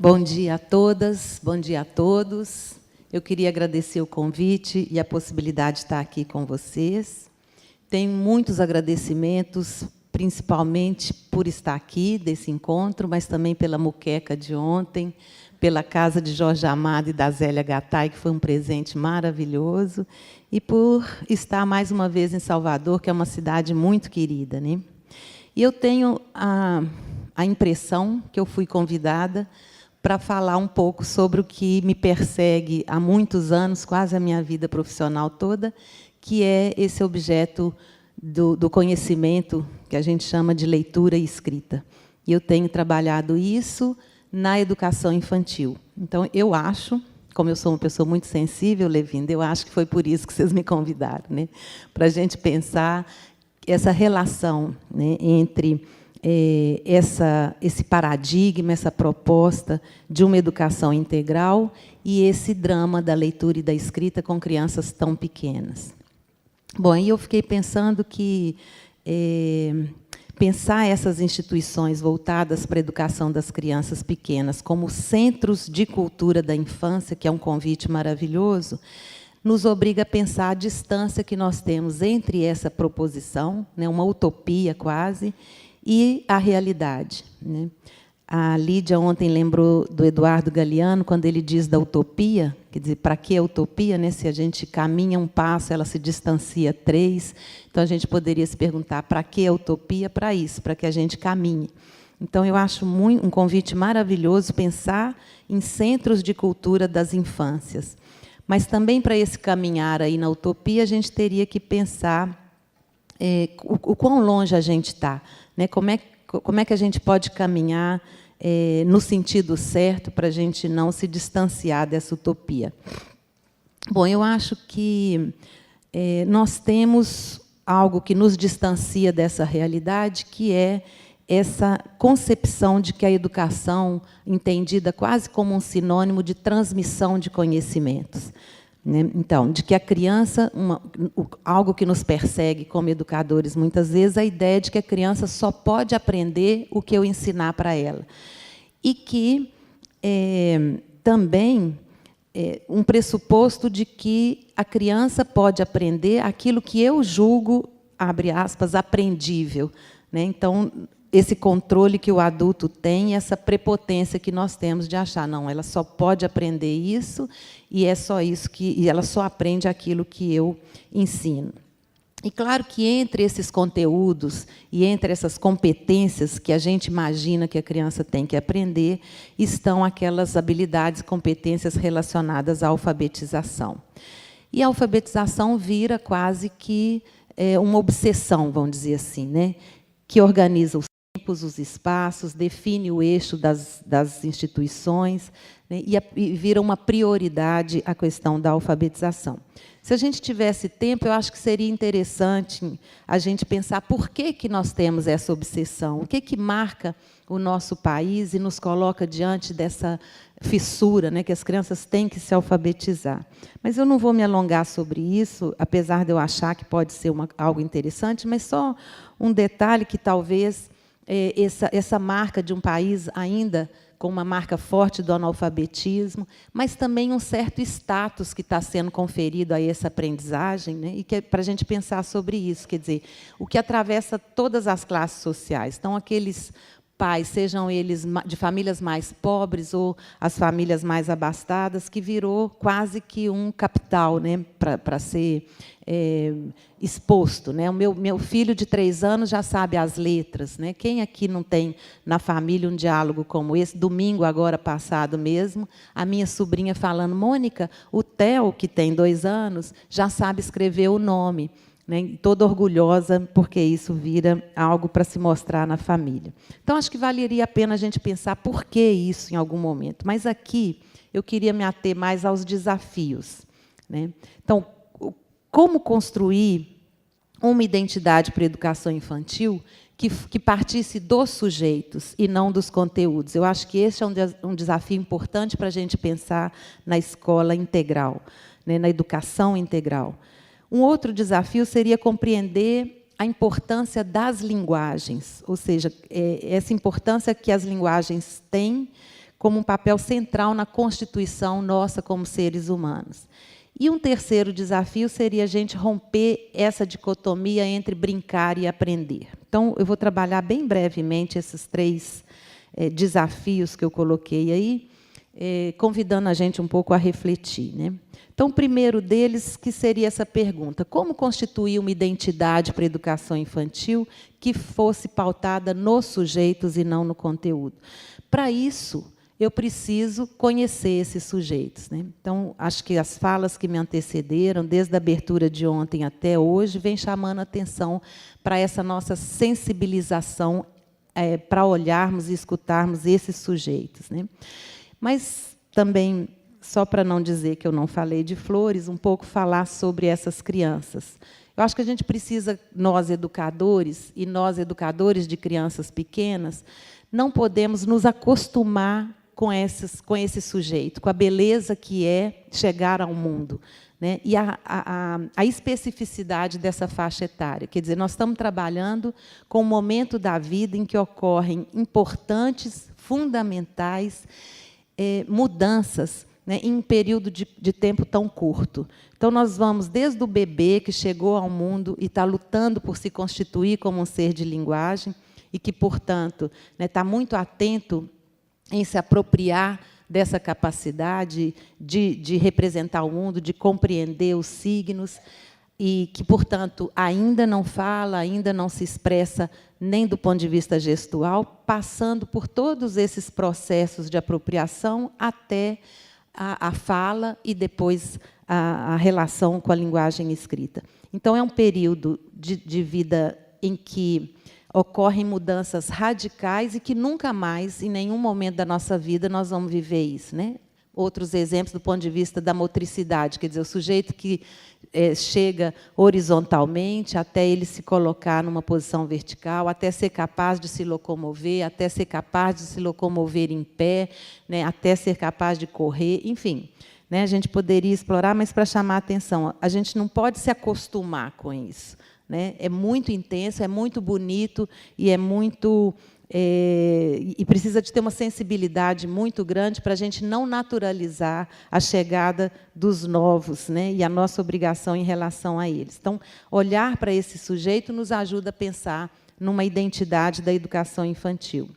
Bom dia a todas, bom dia a todos. Eu queria agradecer o convite e a possibilidade de estar aqui com vocês. Tenho muitos agradecimentos, principalmente por estar aqui, desse encontro, mas também pela muqueca de ontem, pela casa de Jorge Amado e da Zélia Gattai, que foi um presente maravilhoso, e por estar mais uma vez em Salvador, que é uma cidade muito querida, né? E eu tenho a impressão que eu fui convidada para falar um pouco sobre o que me persegue há muitos anos, quase a minha vida profissional toda, que é esse objeto do conhecimento que a gente chama de leitura e escrita. E eu tenho trabalhado isso na educação infantil. Então, eu acho, como eu sou uma pessoa muito sensível, Levinda, eu acho que foi por isso que vocês me convidaram, né? Para a gente pensar essa relação, né, entre esse paradigma, essa proposta de uma educação integral e esse drama da leitura e da escrita com crianças tão pequenas. Bom, aí eu fiquei pensando que pensar essas instituições voltadas para a educação das crianças pequenas como centros de cultura da infância, que é um convite maravilhoso, nos obriga a pensar a distância que nós temos entre essa proposição, né, uma utopia quase, e a realidade, né? A Lídia ontem lembrou do Eduardo Galeano, quando ele diz da utopia, quer dizer, para que a utopia, né? Se a gente caminha um passo, ela se distancia 3. Então, a gente poderia se perguntar, para que a utopia? Para isso, para que a gente caminhe. Então, eu acho um convite maravilhoso pensar em centros de cultura das infâncias. Mas, também, para esse caminhar aí na utopia, a gente teria que pensar o quão longe a gente está, né? Como é que a gente pode caminhar no sentido certo para a gente não se distanciar dessa utopia? Bom, eu acho que nós temos algo que nos distancia dessa realidade, que é essa concepção de que a educação, entendida quase como um sinônimo de transmissão de conhecimentos, né? Então, de que a criança, algo que nos persegue como educadores, muitas vezes, a ideia de que a criança só pode aprender o que eu ensinar para ela. E que também um pressuposto de que a criança pode aprender aquilo que eu julgo, abre aspas, aprendível, né? Então, esse controle que o adulto tem, essa prepotência que nós temos de achar, não, ela só pode aprender isso, e é só isso e ela só aprende aquilo que eu ensino. E claro que entre esses conteúdos e entre essas competências que a gente imagina que a criança tem que aprender, estão aquelas habilidades, competências relacionadas à alfabetização. E a alfabetização vira quase que uma obsessão, vamos dizer assim, né? Que organiza os tempos, os espaços, define o eixo das instituições, né, e vira uma prioridade a questão da alfabetização. Se a gente tivesse tempo, eu acho que seria interessante a gente pensar por que nós temos essa obsessão, o que marca o nosso país e nos coloca diante dessa fissura, né, que as crianças têm que se alfabetizar. Mas eu não vou me alongar sobre isso, apesar de eu achar que pode ser algo interessante, mas só um detalhe que talvez essa marca de um país ainda com uma marca forte do analfabetismo, mas também um certo status que está sendo conferido a essa aprendizagem, né? E que é para a gente pensar sobre isso, quer dizer, o que atravessa todas as classes sociais. Então, aqueles pais, sejam eles de famílias mais pobres ou as famílias mais abastadas, que virou quase que um capital, né, para ser exposto, né? O meu filho de 3 anos já sabe as letras, né? Quem aqui não tem na família um diálogo como esse? Domingo, agora passado mesmo, a minha sobrinha falando, Mônica, o Theo, que tem 2 anos, já sabe escrever o nome. Né, toda orgulhosa, porque isso vira algo para se mostrar na família. Então, acho que valeria a pena a gente pensar por que isso em algum momento. Mas aqui eu queria me ater mais aos desafios, né? Então, como construir uma identidade para a educação infantil que partisse dos sujeitos e não dos conteúdos? Eu acho que esse é um desafio importante para a gente pensar na escola integral, né, na educação integral. Um outro desafio seria compreender a importância das linguagens, ou seja, essa importância que as linguagens têm como um papel central na constituição nossa como seres humanos. E um terceiro desafio seria a gente romper essa dicotomia entre brincar e aprender. Então, eu vou trabalhar bem brevemente esses três desafios que eu coloquei aí, convidando a gente um pouco a refletir, né? Então, o primeiro deles, que seria essa pergunta: como constituir uma identidade para a educação infantil que fosse pautada nos sujeitos e não no conteúdo? Para isso, eu preciso conhecer esses sujeitos, né? Então, acho que as falas que me antecederam, desde a abertura de ontem até hoje, vêm chamando a atenção para essa nossa sensibilização para olharmos e escutarmos esses sujeitos, né? Mas também, só para não dizer que eu não falei de flores, um pouco falar sobre essas crianças. Eu acho que a gente precisa, nós educadores, e nós educadores de crianças pequenas, não podemos nos acostumar com esse sujeito, com a beleza que é chegar ao mundo, né? E a especificidade dessa faixa etária. Quer dizer, nós estamos trabalhando com um momento da vida em que ocorrem importantes, fundamentais mudanças, né, em um período de tempo tão curto. Então, nós vamos desde o bebê que chegou ao mundo e está lutando por se constituir como um ser de linguagem e que, portanto, né, está muito atento em se apropriar dessa capacidade de representar o mundo, de compreender os signos, e que, portanto, ainda não fala, ainda não se expressa nem do ponto de vista gestual, passando por todos esses processos de apropriação até a fala e depois a relação com a linguagem escrita. Então, é um período de vida em que ocorrem mudanças radicais e que nunca mais, em nenhum momento da nossa vida, nós vamos viver isso, né? Outros exemplos do ponto de vista da motricidade, quer dizer, o sujeito que chega horizontalmente até ele se colocar numa posição vertical, até ser capaz de se locomover, até ser capaz de se locomover em pé, né, até ser capaz de correr, enfim, né, a gente poderia explorar, mas para chamar a atenção, a gente não pode se acostumar com isso, né? É muito intenso, é muito bonito e é muito e precisa de ter uma sensibilidade muito grande para a gente não naturalizar a chegada dos novos, né, e a nossa obrigação em relação a eles. Então, olhar para esse sujeito nos ajuda a pensar numa identidade da educação infantil.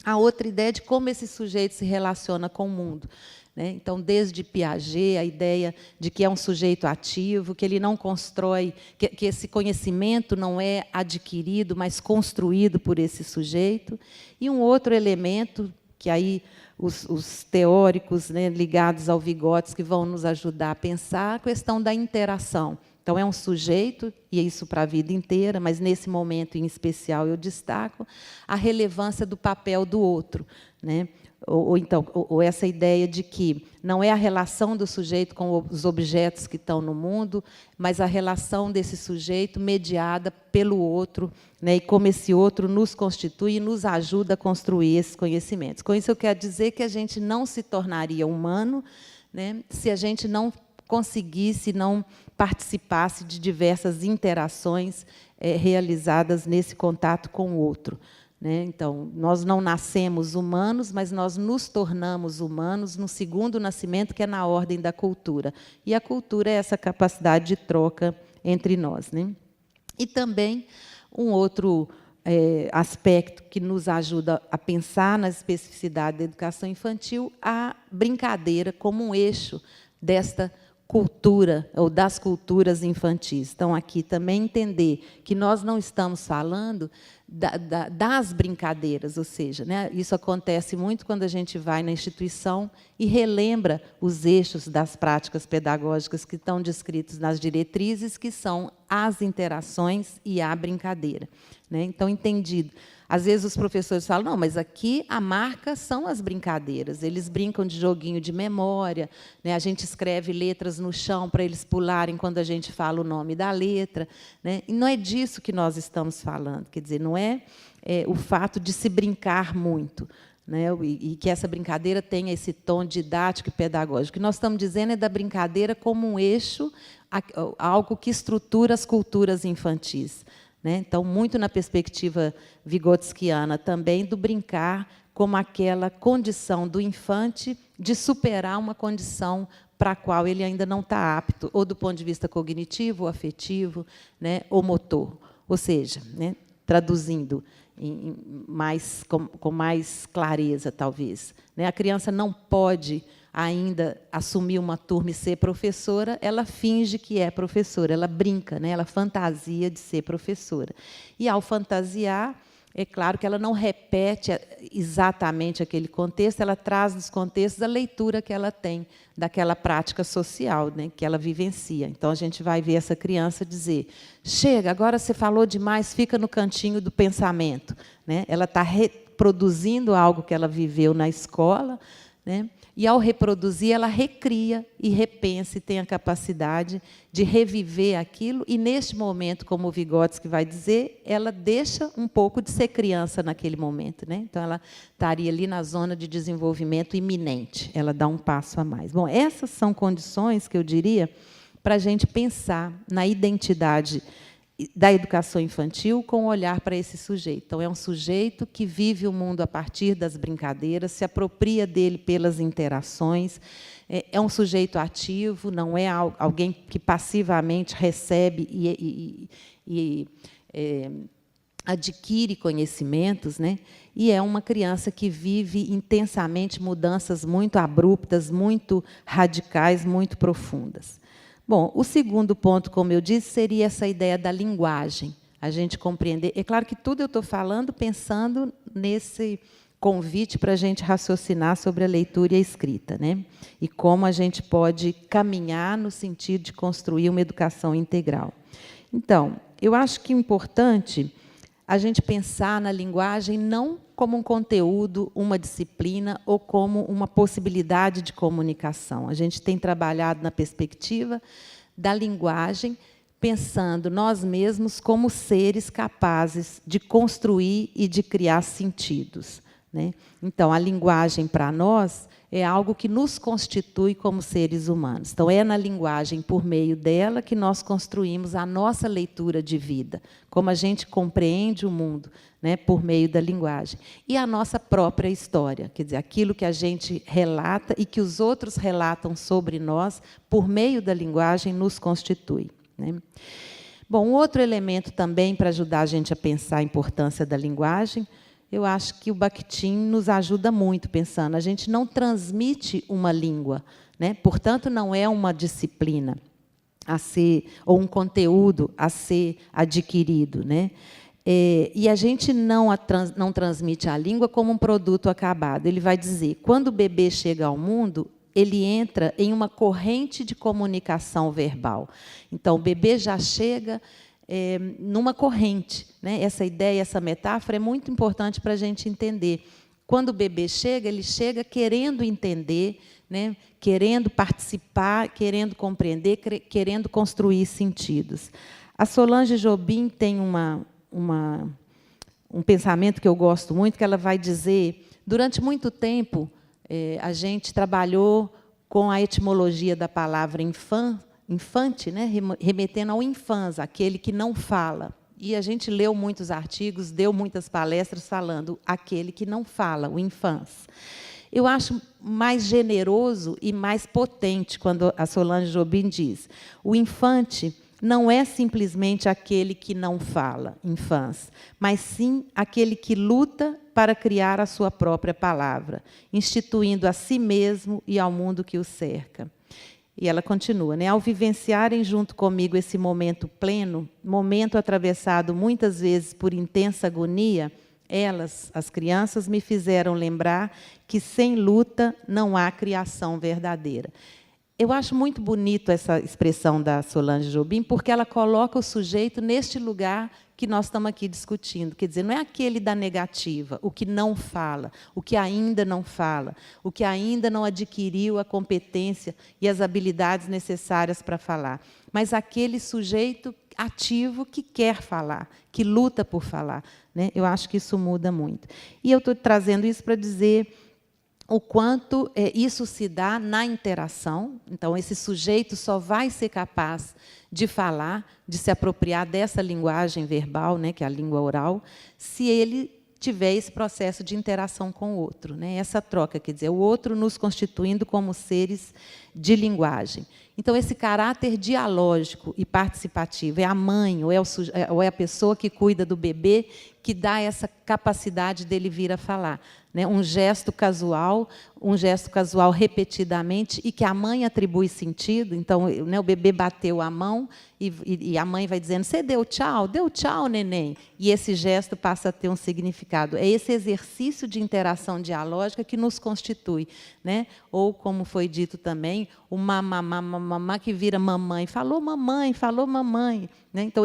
A outra ideia é de como esse sujeito se relaciona com o mundo, né? Então, desde Piaget, a ideia de que é um sujeito ativo, que ele não constrói, que esse conhecimento não é adquirido, mas construído por esse sujeito. E um outro elemento, que aí os teóricos, né, ligados ao Vygotsky, que vão nos ajudar a pensar, a questão da interação. Então, é um sujeito, e é isso para a vida inteira, mas, nesse momento em especial, eu destaco a relevância do papel do outro, né? Ou essa ideia de que não é a relação do sujeito com os objetos que estão no mundo, mas a relação desse sujeito mediada pelo outro, né, e como esse outro nos constitui e nos ajuda a construir esses conhecimentos. Com isso, eu quero dizer que a gente não se tornaria humano, né, se a gente não conseguisse, não participasse de diversas interações realizadas nesse contato com o outro, né? Então, nós não nascemos humanos, mas nós nos tornamos humanos no segundo nascimento, que é na ordem da cultura. E a cultura é essa capacidade de troca entre nós, né? E também um outro aspecto que nos ajuda a pensar na especificidade da educação infantil, a brincadeira como um eixo desta cultura, ou das culturas infantis. Então, aqui também entender que nós não estamos falando das brincadeiras, ou seja, né, isso acontece muito quando a gente vai na instituição e relembra os eixos das práticas pedagógicas que estão descritos nas diretrizes, que são as interações e a brincadeira, né? Então, entendido. Às vezes os professores falam, não, mas aqui a marca são as brincadeiras, eles brincam de joguinho de memória, né? A gente escreve letras no chão para eles pularem quando a gente fala o nome da letra, né? E não é disso que nós estamos falando, quer dizer, não é o fato de se brincar muito, né? E que essa brincadeira tenha esse tom didático e pedagógico. O que nós estamos dizendo é da brincadeira como um eixo, algo que estrutura as culturas infantis, né? Então, muito na perspectiva vigotskiana também, do brincar como aquela condição do infante de superar uma condição para a qual ele ainda não está apto, ou do ponto de vista cognitivo, ou afetivo, né, ou motor. Ou seja, né, traduzindo com mais clareza, talvez, né, a criança não pode ainda assumir uma turma e ser professora, ela finge que é professora, ela brinca, né, ela fantasia de ser professora. E, ao fantasiar, é claro que ela não repete exatamente aquele contexto, ela traz dos contextos a leitura que ela tem daquela prática social, né, que ela vivencia. Então, a gente vai ver essa criança dizer: chega, agora você falou demais, fica no cantinho do pensamento. Né? Ela está reproduzindo algo que ela viveu na escola, né? E, ao reproduzir, ela recria e repensa e tem a capacidade de reviver aquilo. E, neste momento, como o Vygotsky vai dizer, ela deixa um pouco de ser criança naquele momento. Né? Então, ela estaria ali na zona de desenvolvimento iminente. Ela dá um passo a mais. Bom, essas são condições, que eu diria, para a gente pensar na identidade da educação infantil com o olhar para esse sujeito. Então, é um sujeito que vive o mundo a partir das brincadeiras, se apropria dele pelas interações, é um sujeito ativo, não é alguém que passivamente recebe e adquire conhecimentos, né? E é uma criança que vive intensamente mudanças muito abruptas, muito radicais, muito profundas. Bom, o segundo ponto, como eu disse, seria essa ideia da linguagem. A gente compreender. É claro que tudo eu estou falando pensando nesse convite para a gente raciocinar sobre a leitura e a escrita, né? E como a gente pode caminhar no sentido de construir uma educação integral. Então, eu acho que é importante a gente pensar na linguagem não como um conteúdo, uma disciplina ou como uma possibilidade de comunicação. A gente tem trabalhado na perspectiva da linguagem, pensando nós mesmos como seres capazes de construir e de criar sentidos. Né? Então, a linguagem, para nós, é algo que nos constitui como seres humanos. Então, é na linguagem, por meio dela, que nós construímos a nossa leitura de vida, como a gente compreende o mundo, né, por meio da linguagem. E a nossa própria história, quer dizer, aquilo que a gente relata e que os outros relatam sobre nós, por meio da linguagem, nos constitui. Né? Bom, um outro elemento também para ajudar a gente a pensar a importância da linguagem, eu acho que o Bakhtin nos ajuda muito pensando. A gente não transmite uma língua, né? Portanto, não é uma disciplina a ser, ou um conteúdo a ser adquirido. Né? E a gente não transmite a língua como um produto acabado. Ele vai dizer, quando o bebê chega ao mundo, ele entra em uma corrente de comunicação verbal. Então, o bebê já chega numa corrente. Né? Essa ideia, essa metáfora é muito importante para a gente entender. Quando o bebê chega, ele chega querendo entender, né? Querendo participar, querendo compreender, querendo construir sentidos. A Solange Jobim tem um pensamento que eu gosto muito, que ela vai dizer, durante muito tempo, a gente trabalhou com a etimologia da palavra infante, né, remetendo ao infans, aquele que não fala. E a gente leu muitos artigos, deu muitas palestras falando aquele que não fala, o infans. Eu acho mais generoso e mais potente quando a Solange Jobim diz: o infante não é simplesmente aquele que não fala, infans, mas sim aquele que luta para criar a sua própria palavra, instituindo a si mesmo e ao mundo que o cerca. E ela continua, né? Ao vivenciarem junto comigo esse momento pleno, momento atravessado muitas vezes por intensa agonia, elas, as crianças, me fizeram lembrar que sem luta não há criação verdadeira. Eu acho muito bonito essa expressão da Solange Jobim, porque ela coloca o sujeito neste lugar que nós estamos aqui discutindo. Quer dizer, não é aquele da negativa, o que não fala, o que ainda não fala, o que ainda não adquiriu a competência e as habilidades necessárias para falar, mas aquele sujeito ativo que quer falar, que luta por falar. Né? Eu acho que isso muda muito. E eu estou trazendo isso para dizer o quanto isso se dá na interação. Então, esse sujeito só vai ser capaz de falar, de se apropriar dessa linguagem verbal, né, que é a língua oral, se ele tiver esse processo de interação com o outro, né? Essa troca, quer dizer, o outro nos constituindo como seres de linguagem. Então, esse caráter dialógico e participativo é a mãe ou é a pessoa que cuida do bebê que dá essa capacidade dele vir a falar, né? Um gesto casual repetidamente, e que a mãe atribui sentido. Então, né, o bebê bateu a mão e a mãe vai dizendo: você deu tchau, neném. E esse gesto passa a ter um significado. É esse exercício de interação dialógica que nos constitui, né? Ou, como foi dito também, o mamá que vira mamãe. Falou mamãe. Né? Então,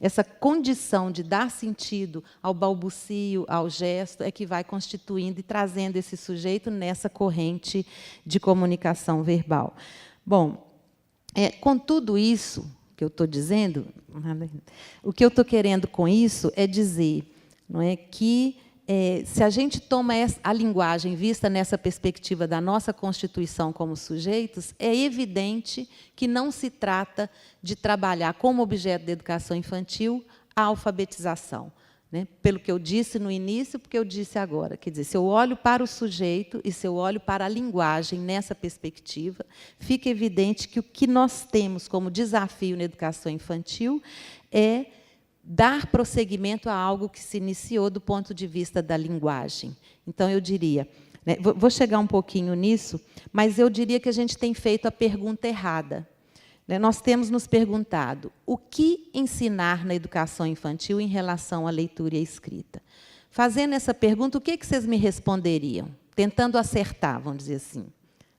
essa condição de dar sentido ao balbucio, ao gesto, é que vai constituindo e trazendo esse sujeito nessa corrente de comunicação verbal. Bom, com tudo isso que eu estou dizendo, o que eu estou querendo com isso é dizer, não é, que se a gente toma a linguagem vista nessa perspectiva da nossa constituição como sujeitos, é evidente que não se trata de trabalhar como objeto da educação infantil a alfabetização, né? Pelo que eu disse no início, porque eu disse agora. Quer dizer, se eu olho para o sujeito e se eu olho para a linguagem nessa perspectiva, fica evidente que o que nós temos como desafio na educação infantil é dar prosseguimento a algo que se iniciou do ponto de vista da linguagem. Então, eu diria, né, vou chegar um pouquinho nisso, mas eu diria que a gente tem feito a pergunta errada. Né? Nós temos nos perguntado o que ensinar na educação infantil em relação à leitura e à escrita. Fazendo essa pergunta, o que vocês me responderiam? Tentando acertar, vamos dizer assim.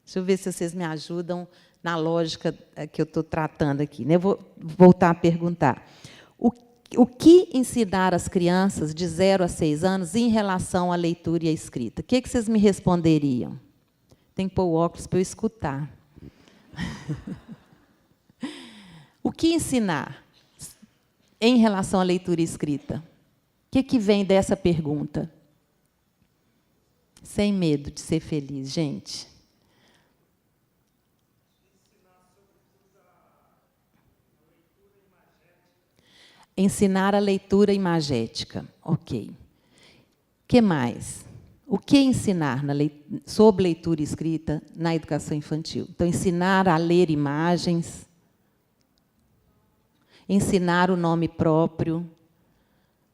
Deixa eu ver se vocês me ajudam na lógica que eu estou tratando aqui. Né? Eu vou voltar a perguntar. O que ensinar às crianças de 0 a 6 anos em relação à leitura e à escrita? O que vocês me responderiam? Tem que pôr o óculos para eu escutar. O que ensinar em relação à leitura e escrita? O que vem dessa pergunta? Sem medo de ser feliz, gente. Ensinar a leitura imagética. Ok. O que mais? O que ensinar sobre leitura e escrita na educação infantil? Então, ensinar a ler imagens, ensinar o nome próprio.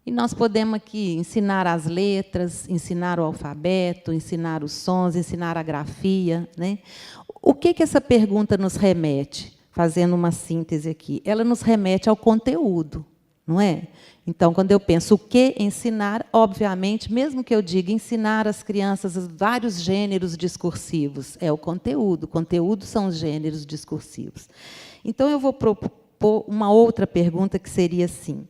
E nós podemos aqui ensinar as letras, ensinar o alfabeto, ensinar os sons, ensinar a grafia, né? O que essa pergunta nos remete? Fazendo uma síntese aqui. Ela nos remete ao conteúdo. Não é? Então, quando eu penso o que ensinar, obviamente, mesmo que eu diga ensinar às crianças vários gêneros discursivos, é o conteúdo. O conteúdo são os gêneros discursivos. Então, eu vou propor uma outra pergunta que seria assim: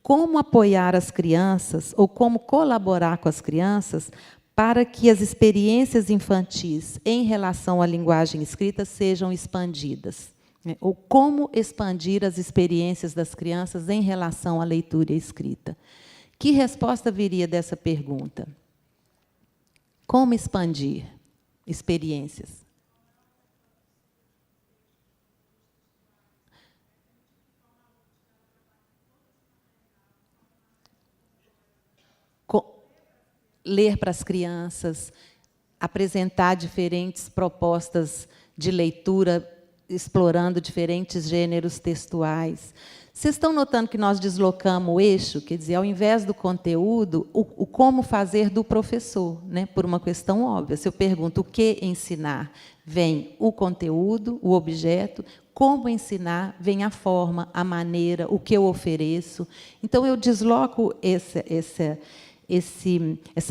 como apoiar as crianças ou como colaborar com as crianças para que as experiências infantis em relação à linguagem escrita sejam expandidas? Ou como expandir as experiências das crianças em relação à leitura e à escrita? Que resposta viria dessa pergunta? Como expandir experiências? Ler para as crianças, apresentar diferentes propostas de leitura, explorando diferentes gêneros textuais. Vocês estão notando que nós deslocamos o eixo? Quer dizer, ao invés do conteúdo, o como fazer do professor, né? Por uma questão óbvia. Se eu pergunto o que ensinar, vem o conteúdo, o objeto. Como ensinar, vem a forma, a maneira, o que eu ofereço. Então, eu desloco essa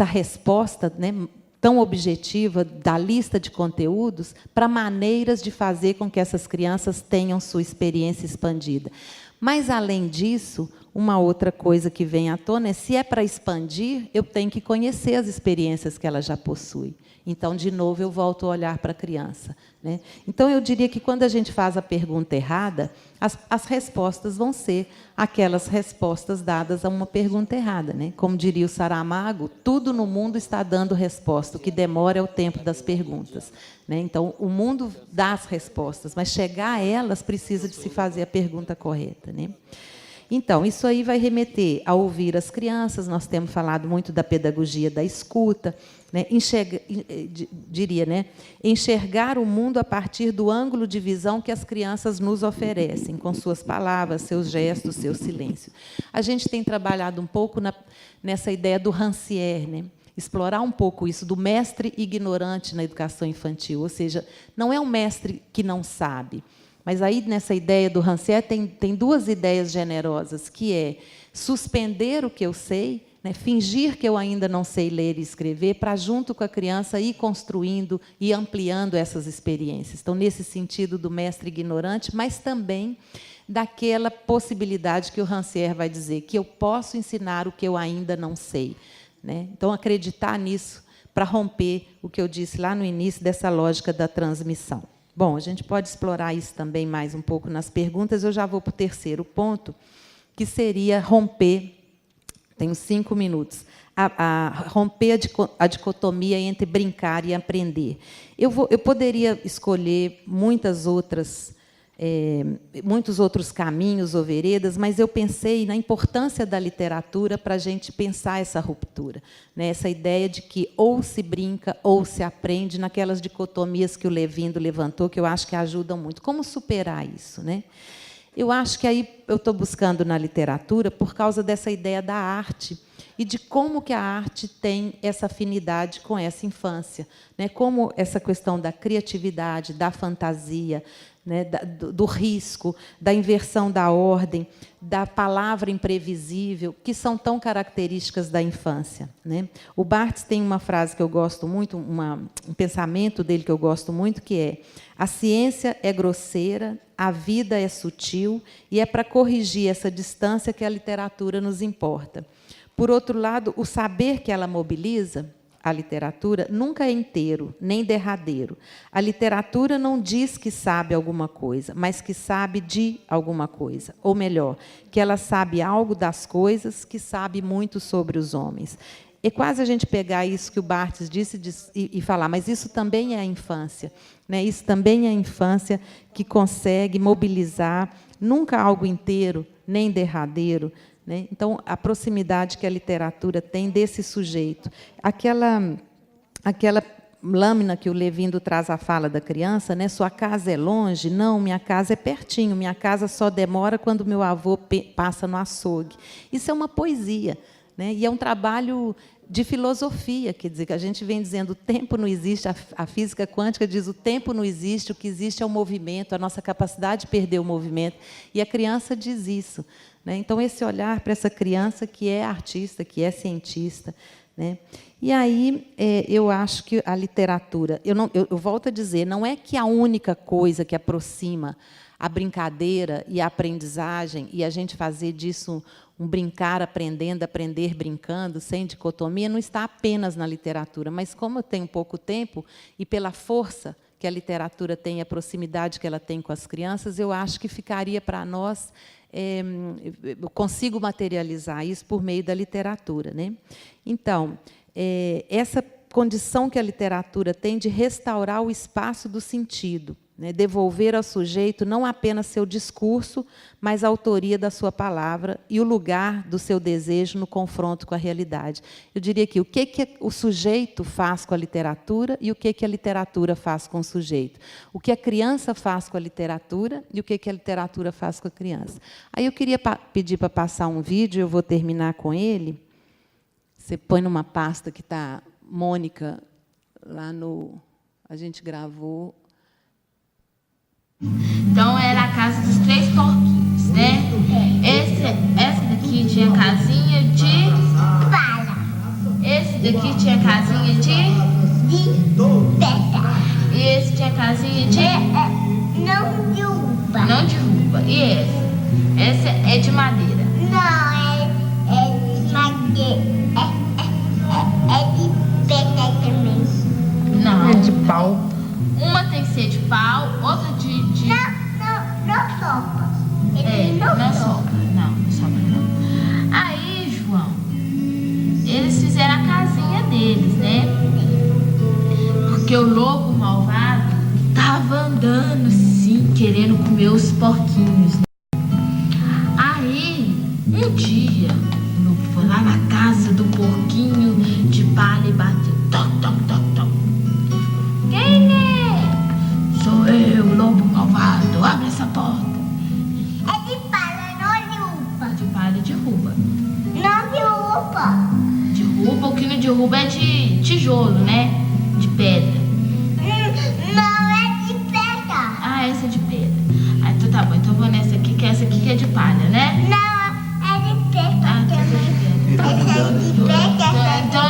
resposta, né, tão objetiva da lista de conteúdos para maneiras de fazer com que essas crianças tenham sua experiência expandida. Mas, além disso, uma outra coisa que vem à tona é, se é para expandir, eu tenho que conhecer as experiências que ela já possui. Então, de novo, eu volto a olhar para a criança, né? Então, eu diria que, quando a gente faz a pergunta errada, as respostas vão ser aquelas respostas dadas a uma pergunta errada, né? Como diria o Saramago, tudo no mundo está dando resposta, o que demora é o tempo das perguntas, né? Então, o mundo dá as respostas, mas chegar a elas precisa de se fazer a pergunta correta, né? Então, isso aí vai remeter a ouvir as crianças. Nós temos falado muito da pedagogia da escuta, né? Diria, né? Enxergar o mundo a partir do ângulo de visão que as crianças nos oferecem, com suas palavras, seus gestos, seu silêncio. A gente tem trabalhado um pouco nessa ideia do Rancière, né? Explorar um pouco isso, do mestre ignorante na educação infantil, ou seja, não é um mestre que não sabe. Mas aí, nessa ideia do Rancière, tem duas ideias generosas, que é suspender o que eu sei, né, fingir que eu ainda não sei ler e escrever, para, junto com a criança, ir construindo e ampliando essas experiências. Então, nesse sentido do mestre ignorante, mas também daquela possibilidade que o Rancière vai dizer, que eu posso ensinar o que eu ainda não sei, né? Então, acreditar nisso para romper o que eu disse lá no início dessa lógica da transmissão. Bom, a gente pode explorar isso também mais um pouco nas perguntas. Eu já vou para o terceiro ponto, que seria romper, tenho 5 minutos, romper a dicotomia entre brincar e aprender. Eu poderia escolher muitos outros caminhos ou veredas, mas eu pensei na importância da literatura para a gente pensar essa ruptura, né? Essa ideia de que ou se brinca ou se aprende, naquelas dicotomias que o Levindo levantou, que eu acho que ajudam muito. Como superar isso, né? Eu acho que aí eu estou buscando na literatura por causa dessa ideia da arte e de como que a arte tem essa afinidade com essa infância, né? Como essa questão da criatividade, da fantasia, né, do risco, da inversão da ordem, da palavra imprevisível, que são tão características da infância, né? O Barthes tem uma frase que eu gosto muito, um pensamento dele que eu gosto muito, que é: a ciência é grosseira, a vida é sutil, e é para corrigir essa distância que a literatura nos importa. Por outro lado, o saber que ela mobiliza, a literatura, nunca é inteiro, nem derradeiro. A literatura não diz que sabe alguma coisa, mas que sabe de alguma coisa. Ou melhor, que ela sabe algo das coisas, que sabe muito sobre os homens. É quase a gente pegar isso que o Barthes disse e falar, mas isso também é a infância, né? Isso também é a infância que consegue mobilizar, nunca algo inteiro, nem derradeiro, né? Então, a proximidade que a literatura tem desse sujeito. Aquela lâmina que o Levindo traz à fala da criança, né? Sua casa é longe? Não, minha casa é pertinho. Minha casa só demora quando meu avô passa no açougue. Isso é uma poesia, né? E é um trabalho de filosofia, quer dizer, que a gente vem dizendo o tempo não existe, a física quântica diz o tempo não existe, o que existe é o movimento, a nossa capacidade de perder o movimento. E a criança diz isso, né? Então, esse olhar para essa criança que é artista, que é cientista, né? E aí, eu acho que a literatura, eu volto a dizer, não é que a única coisa que aproxima a brincadeira e a aprendizagem, e a gente fazer disso um brincar aprendendo, aprender brincando, sem dicotomia, não está apenas na literatura. Mas, como eu tenho pouco tempo, e pela força que a literatura tem, a proximidade que ela tem com as crianças, eu acho que ficaria para nós, eu consigo materializar isso por meio da literatura, né? Então, essa condição que a literatura tem de restaurar o espaço do sentido, né? Devolver ao sujeito não apenas seu discurso, mas a autoria da sua palavra e o lugar do seu desejo no confronto com a realidade. Eu diria que o que o sujeito faz com a literatura e o que a literatura faz com o sujeito. O que a criança faz com a literatura e o que a literatura faz com a criança. Aí eu queria pedir para passar um vídeo, eu vou terminar com ele. Você põe numa pasta que está Mônica, lá no... A gente gravou... Então, era a casa dos 3 porquinhos, né? Essa daqui tinha casinha de palha. Esse daqui tinha casinha de pedra. E esse tinha casinha de... Não derruba. Não derruba. E esse? Essa é de madeira. Não, é de madeira. É de pedra também. Não. É de pau. Uma tem que ser de pau, outra de... Não sopra. Não sopra. Não sopra não. Aí, João, eles fizeram a casinha deles, né? Porque o lobo malvado tava andando, sim, querendo comer os porquinhos. Aí, dia, o lobo foi lá na casa do porquinho de palha e bateu. Toc, toc, toc, toc. Quem é? Sou eu, lobo malvado. Abre essa porta. É de palha, não de uva. De palha derruba. Não de uva. Derruba, o que não derruba é de tijolo, né? De pedra. Não é de pedra. Ah, essa é de pedra. Ah, então tá bom. Então eu vou nessa aqui, que essa aqui que é de palha, né? Não, é de pedra Ah, essa é também. de pedra. Essa é de pedra, essa é de Então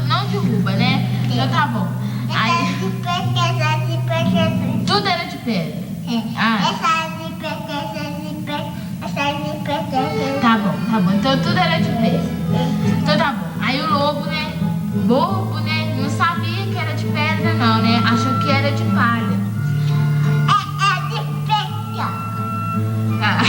não derruba, né? Então tá bom. Essa é Aí, de pedra, essa é de pedra, essa é de tudo era de pedra. Ah. Essa é de pedra, essa é de pedra, essa é de pedra, essa é de Tá bom. Então tudo era de pedra. Então tá bom. Aí o lobo, né? Bobo, né? Não sabia que era de pedra, não, né? Achou que era de palha. É de pedra. Tá.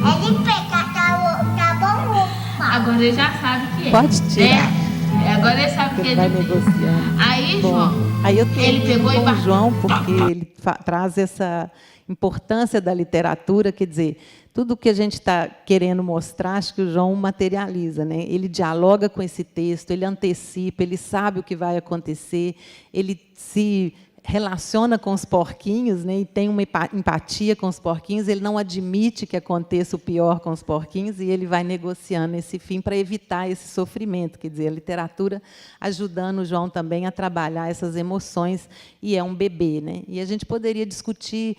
É de pedra, tá bom, ufa. Agora ele já sabe que é. Pode tirar. Né? Agora ele sabe que Ele é vai de pedra. negociando. Aí, Bom, João, aí eu ele pegou e com o bateu. João, porque ele traz essa importância da literatura, quer dizer, tudo que a gente está querendo mostrar, acho que o João materializa, né? Ele dialoga com esse texto, ele antecipa, ele sabe o que vai acontecer, ele se relaciona com os porquinhos, né, e tem uma empatia com os porquinhos, ele não admite que aconteça o pior com os porquinhos, e ele vai negociando esse fim para evitar esse sofrimento. Quer dizer, a literatura ajudando o João também a trabalhar essas emoções, e é um bebê, né? E a gente poderia discutir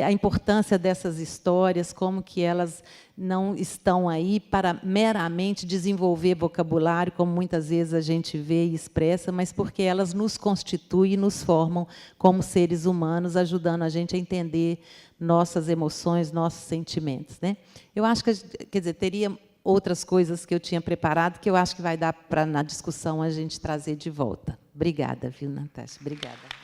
a importância dessas histórias, como que elas não estão aí para meramente desenvolver vocabulário, como muitas vezes a gente vê e expressa, mas porque elas nos constituem e nos formam como seres humanos, ajudando a gente a entender nossas emoções, nossos sentimentos, né? Eu acho que, quer dizer, teria outras coisas que eu tinha preparado, que eu acho que vai dar para, na discussão, a gente trazer de volta. Obrigada, viu, Natasha? Obrigada.